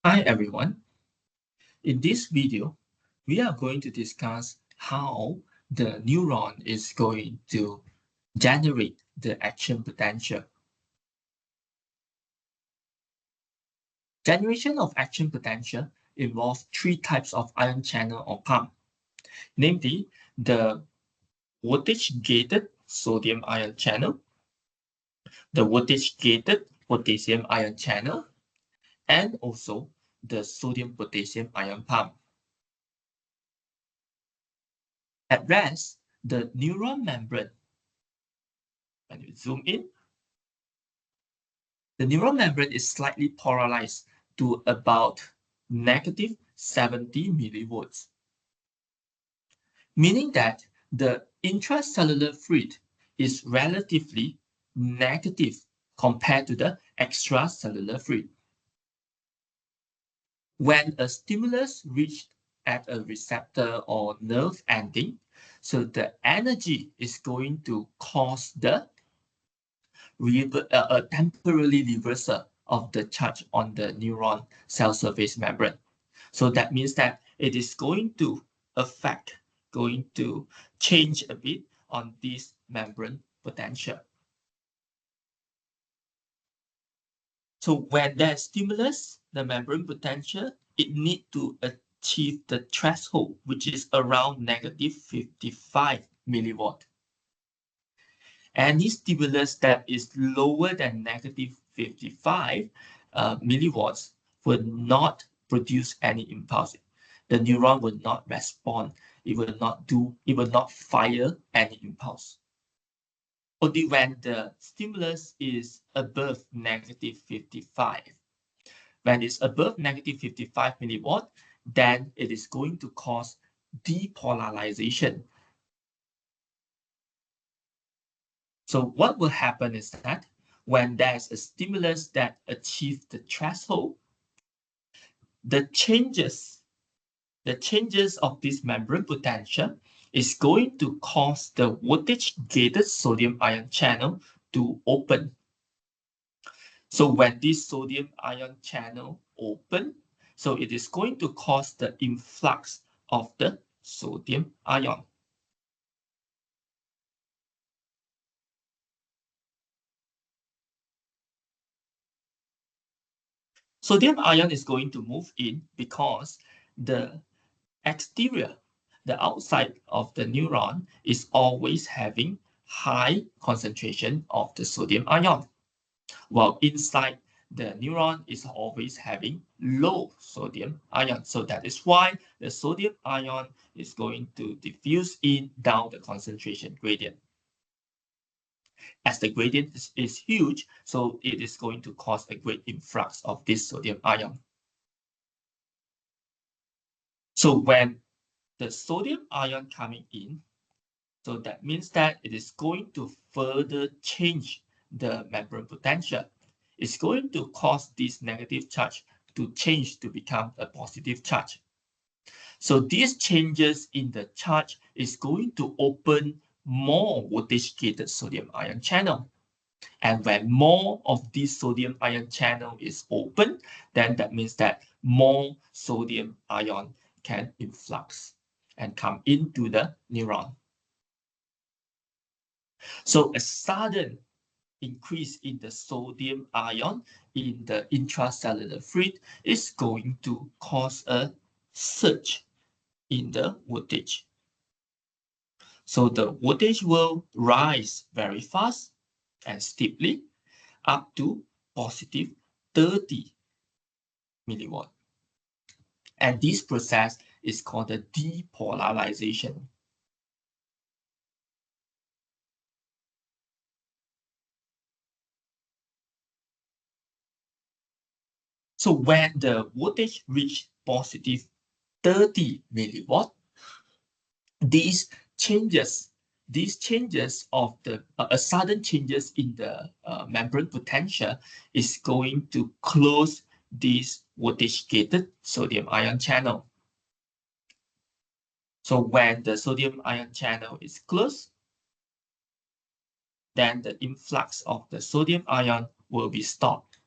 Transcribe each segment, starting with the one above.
Hi everyone. In this video, we are going to discuss how the neuron is going to generate the action potential. Generation of action potential involves three types of ion channel or pump, namely the voltage-gated sodium ion channel, the voltage-gated potassium ion channel, and also the sodium-potassium ion pump. At rest, the neuron membrane, when you zoom in, the neural membrane is slightly polarized to about negative 70 millivolts, meaning that the intracellular fluid is relatively negative compared to the extracellular fluid. When a stimulus reaches at a receptor or nerve ending, so the energy is going to cause the a temporary reversal of the charge on the neuron cell surface membrane. So that means that it is going to affect, going to change a bit on this membrane potential. So when there's stimulus, the membrane potential, it needs to achieve the threshold, which is around negative 55 milliwatt. Any stimulus that is lower than negative 55 milliwatts will not produce any impulse. The neuron will not respond. It will not fire any impulse. Only when the stimulus is above negative 55. When it's above negative 55 milliwatt, then it is going to cause depolarization. So what will happen is that when there's a stimulus that achieves the threshold, the changes of this membrane potential is going to cause the voltage-gated sodium ion channel to open. So when this sodium ion channel open, so it is going to cause the influx of the sodium ion. Sodium ion is going to move in because the exterior, the outside of the neuron is always having high concentration of the sodium ion, while inside the neuron is always having low sodium ion. So that is why the sodium ion is going to diffuse in down the concentration gradient. As the gradient is huge, so it is going to cause a great influx of this sodium ion. So when the sodium ion coming in, so that means that it is going to further change the membrane potential. It's going to cause this negative charge to change to become a positive charge. So these changes in the charge is going to open more voltage-gated sodium ion channel. And when more of this sodium ion channel is open, then that means that more sodium ion can influx and come into the neuron. So a sudden increase in the sodium ion in the intracellular fluid is going to cause a surge in the voltage. So the voltage will rise very fast and steeply up to positive 30 milliwatt. And this process is called the depolarization. So when the voltage reaches positive 30 milliwatt, these changes of the sudden changes in the membrane potential is going to close this voltage-gated sodium ion channel. So when the sodium ion channel is closed, then the influx of the sodium ion will be stopped.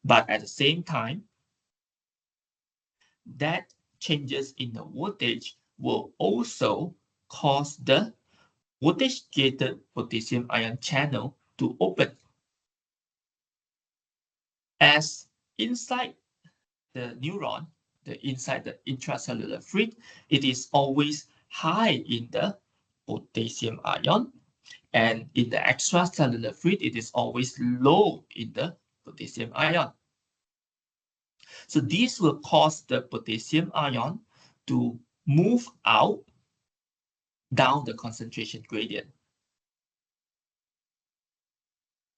But at the same time, that changes in the voltage will also cause the voltage-gated potassium ion channel to open. As inside the neuron, inside the intracellular fluid, it is always high in the potassium ion, and in the extracellular fluid, it is always low in the potassium ion. So this will cause the potassium ion to move out down the concentration gradient.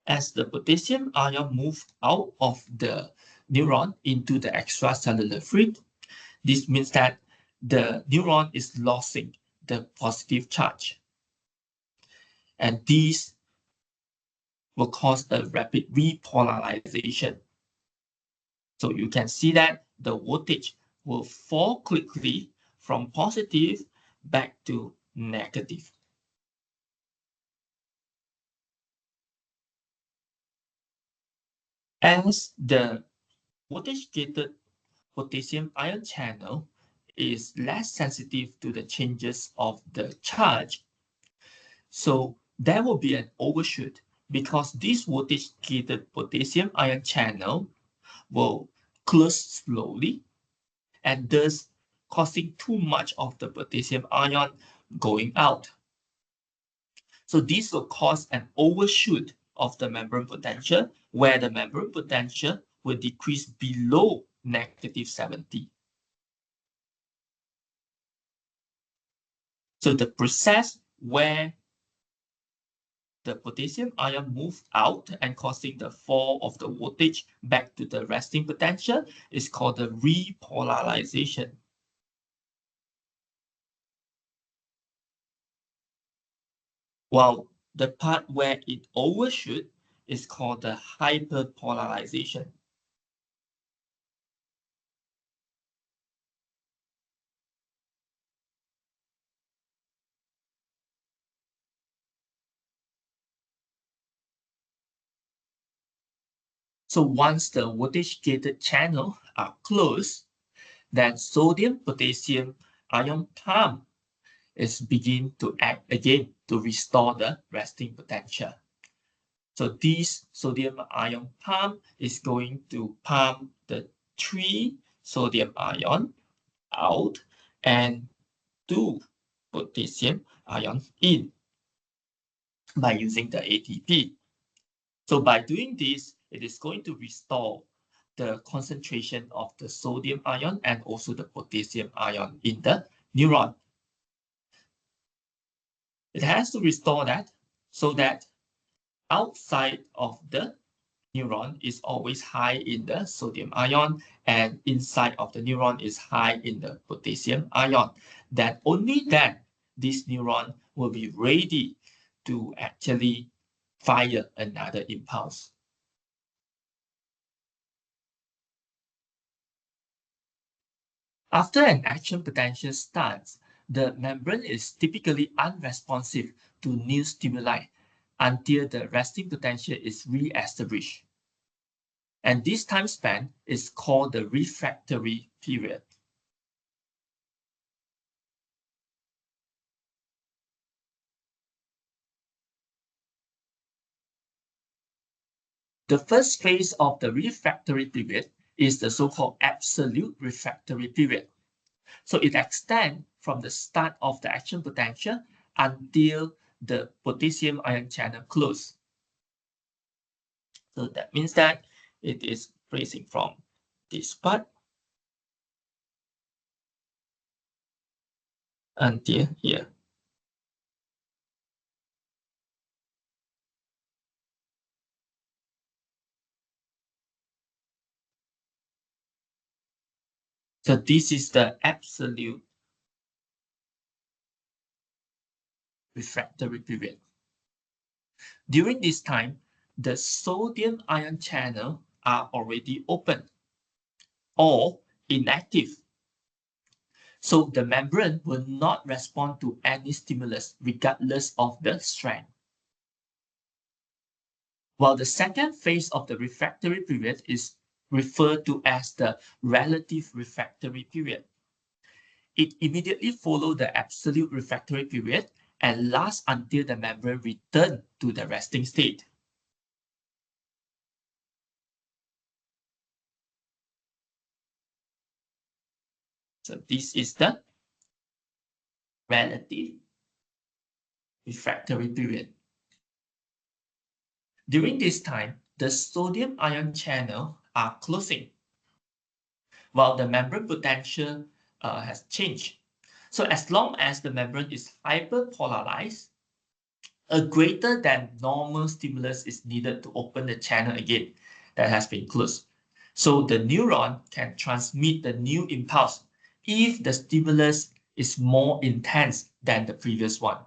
As the potassium ion moves out of the neuron into the extracellular fluid, this means that the neuron is losing the positive charge. And this will cause a rapid repolarization. So you can see that the voltage will fall quickly from positive back to negative. As the voltage-gated potassium ion channel is less sensitive to the changes of the charge, so there will be an overshoot because this voltage-gated potassium ion channel will close slowly and thus causing too much of the potassium ion going out. So this will cause an overshoot of the membrane potential, where the membrane potential will decrease below negative 70. So the process where the potassium ion moves out and causing the fall of the voltage back to the resting potential is called the repolarization. While the part where it overshoot is called the hyperpolarization. So once the voltage-gated channel are closed, then sodium-potassium ion pump is begin to act again to restore the resting potential. So this sodium ion pump is going to pump the 3 sodium ion out and 2 potassium ion in by using the ATP. So by doing this, it is going to restore the concentration of the sodium ion and also the potassium ion in the neuron. It has to restore that so that outside of the neuron is always high in the sodium ion and inside of the neuron is high in the potassium ion. Then only then this neuron will be ready to actually fire another impulse. After an action potential starts, the membrane is typically unresponsive to new stimuli until the resting potential is re-established. And this time span is called the refractory period. The first phase of the refractory period is the so-called absolute refractory period. So it extends from the start of the action potential until the potassium ion channel close. So that means that it is tracing from this part until here. So this is the absolute refractory period. During this time, the sodium ion channel are already open or inactive. So the membrane will not respond to any stimulus regardless of the strength. While the second phase of the refractory period is referred to as the relative refractory period. It immediately follows the absolute refractory period and lasts until the membrane returns to the resting state. So this is the relative refractory period. During this time, the sodium ion channel are closing, while the membrane potential has changed. So as long as the membrane is hyperpolarized, a greater than normal stimulus is needed to open the channel again that has been closed. So the neuron can transmit the new impulse if the stimulus is more intense than the previous one.